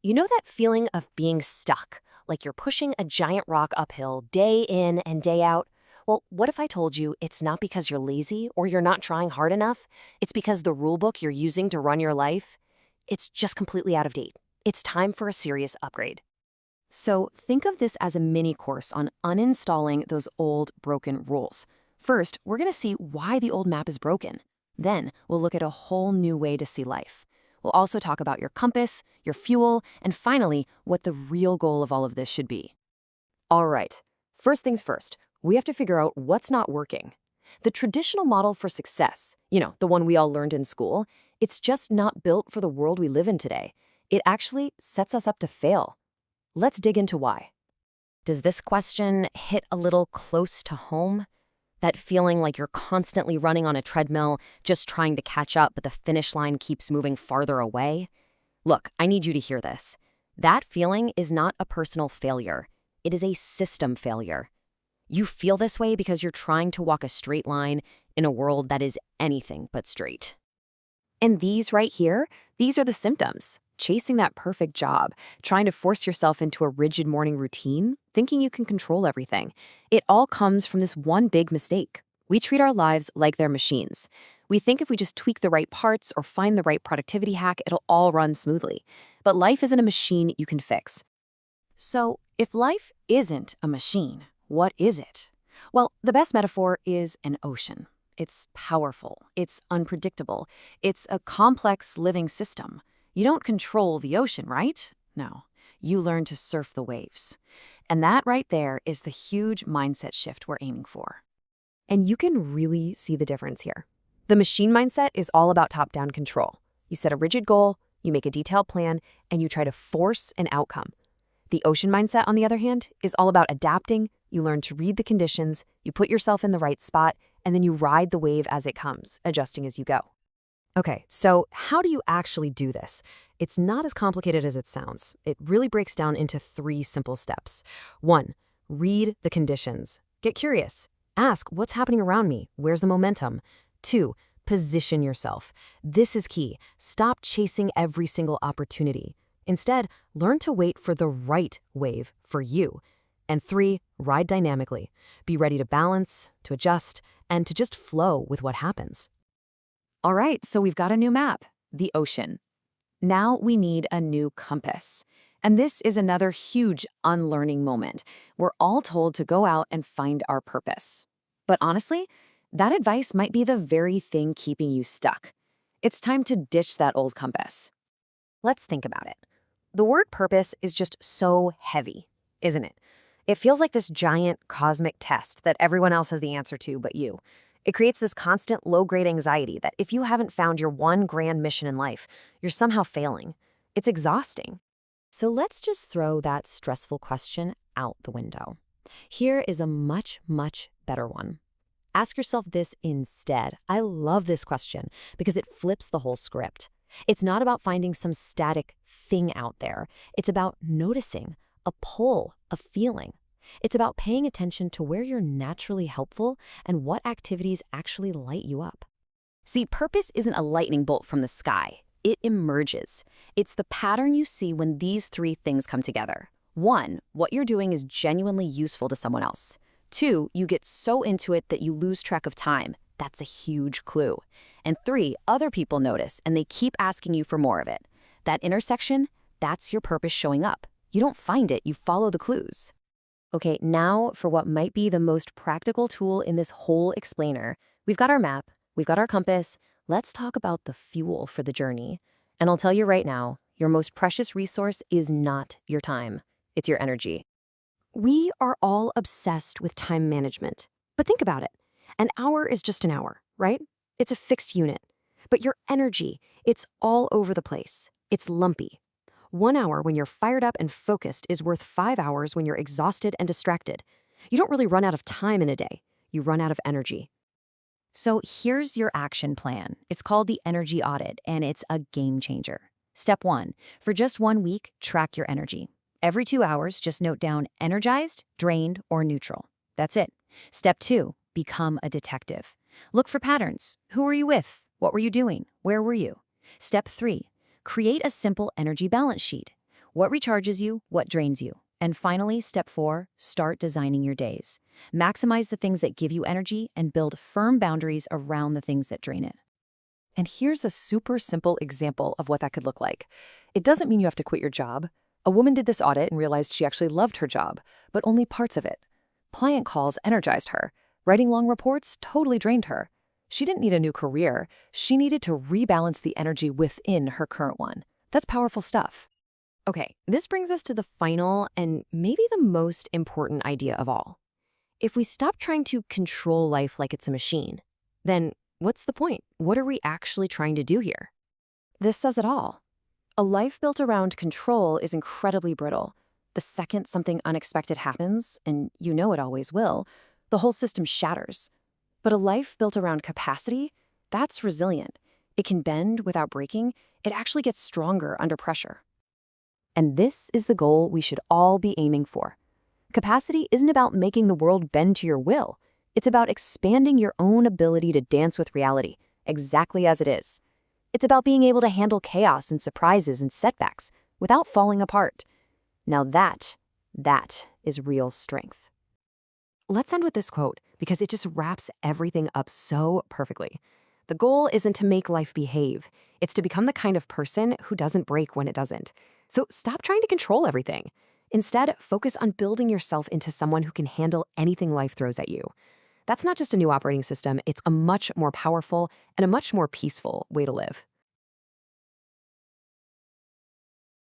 You know that feeling of being stuck, like you're pushing a giant rock uphill day in and day out? Well, what if I told you it's not because you're lazy or you're not trying hard enough? It's because the rulebook you're using to run your life, it's just completely out of date. It's time for a serious upgrade. So think of this as a mini course on uninstalling those old broken rules. First, we're going to see why the old map is broken. Then, we'll look at a whole new way to see life. We'll also talk about your compass, your fuel, and finally, what the real goal of all of this should be. All right, first things first, we have to figure out what's not working. The traditional model for success, the one we all learned in school, it's just not built for the world we live in today. It actually sets us up to fail. Let's dig into why. Does this question hit a little close to home? That feeling like you're constantly running on a treadmill, just trying to catch up, but the finish line keeps moving farther away? Look, I need you to hear this. That feeling is not a personal failure. It is a system failure. You feel this way because you're trying to walk a straight line in a world that is anything but straight. And these right here, these are the symptoms. Chasing that perfect job, trying to force yourself into a rigid morning routine, thinking you can control everything. It all comes from this one big mistake. We treat our lives like they're machines. We think if we just tweak the right parts or find the right productivity hack, it'll all run smoothly. But life isn't a machine you can fix. So, if life isn't a machine, what is it? Well, the best metaphor is an ocean. It's powerful, it's unpredictable, it's a complex living system. You don't control the ocean, right? No, you learn to surf the waves. And that right there is the huge mindset shift we're aiming for. And you can really see the difference here. The machine mindset is all about top-down control. You set a rigid goal, you make a detailed plan, and you try to force an outcome. The ocean mindset, on the other hand, is all about adapting. You learn to read the conditions, you put yourself in the right spot, and then you ride the wave as it comes, adjusting as you go. Okay, so how do you actually do this? It's not as complicated as it sounds. It really breaks down into 3 simple steps. 1, read the conditions. Get curious. Ask, what's happening around me? Where's the momentum? 2, position yourself. This is key. Stop chasing every single opportunity. Instead, learn to wait for the right wave for you. And 3, ride dynamically. Be ready to balance, to adjust, and to just flow with what happens. All right, so we've got a new map, the ocean. Now we need a new compass. And this is another huge unlearning moment. We're all told to go out and find our purpose. But honestly, that advice might be the very thing keeping you stuck. It's time to ditch that old compass. Let's think about it. The word purpose is just so heavy, isn't it? It feels like this giant cosmic test that everyone else has the answer to but you. It creates this constant low-grade anxiety that if you haven't found your one grand mission in life, you're somehow failing. It's exhausting. So let's just throw that stressful question out the window. Here is a much, much better one. Ask yourself this instead. I love this question because it flips the whole script. It's not about finding some static thing out there. It's about noticing a pull, a feeling. It's about paying attention to where you're naturally helpful and what activities actually light you up. See, purpose isn't a lightning bolt from the sky. It emerges. It's the pattern you see when these 3 things come together. 1, what you're doing is genuinely useful to someone else. 2, you get so into it that you lose track of time. That's a huge clue. And 3, other people notice and they keep asking you for more of it. That intersection, that's your purpose showing up. You don't find it, you follow the clues. Okay, now for what might be the most practical tool in this whole explainer. We've got our map, we've got our compass. Let's talk about the fuel for the journey. And I'll tell you right now, your most precious resource is not your time. It's your energy. We are all obsessed with time management. But think about it. An hour is just an hour, right? It's a fixed unit. But your energy, it's all over the place. It's lumpy. 1 hour when you're fired up and focused is worth 5 hours when you're exhausted and distracted. You don't really run out of time in a day. You run out of energy. So here's your action plan. It's called the energy audit, and it's a game changer. Step 1, for just 1 week, track your energy. Every 2 hours, just note down energized, drained, or neutral. That's it. Step 2, become a detective. Look for patterns. Who were you with? What were you doing? Where were you? Step 3, create a simple energy balance sheet. What recharges you, what drains you. And finally, step 4, start designing your days. Maximize the things that give you energy and build firm boundaries around the things that drain it. And here's a super simple example of what that could look like. It doesn't mean you have to quit your job. A woman did this audit and realized she actually loved her job, but only parts of it. Client calls energized her. Writing long reports totally drained her. She didn't need a new career. She needed to rebalance the energy within her current one. That's powerful stuff. Okay, this brings us to the final and maybe the most important idea of all. If we stop trying to control life like it's a machine, then what's the point? What are we actually trying to do here? This says it all. A life built around control is incredibly brittle. The second something unexpected happens, and you know it always will, the whole system shatters. But a life built around capacity, that's resilient. It can bend without breaking. It actually gets stronger under pressure. And this is the goal we should all be aiming for. Capacity isn't about making the world bend to your will. It's about expanding your own ability to dance with reality, exactly as it is. It's about being able to handle chaos and surprises and setbacks without falling apart. Now that is real strength. Let's end with this quote because it just wraps everything up so perfectly. The goal isn't to make life behave. It's to become the kind of person who doesn't break when it doesn't. So stop trying to control everything. Instead, focus on building yourself into someone who can handle anything life throws at you. That's not just a new operating system, it's a much more powerful and a much more peaceful way to live.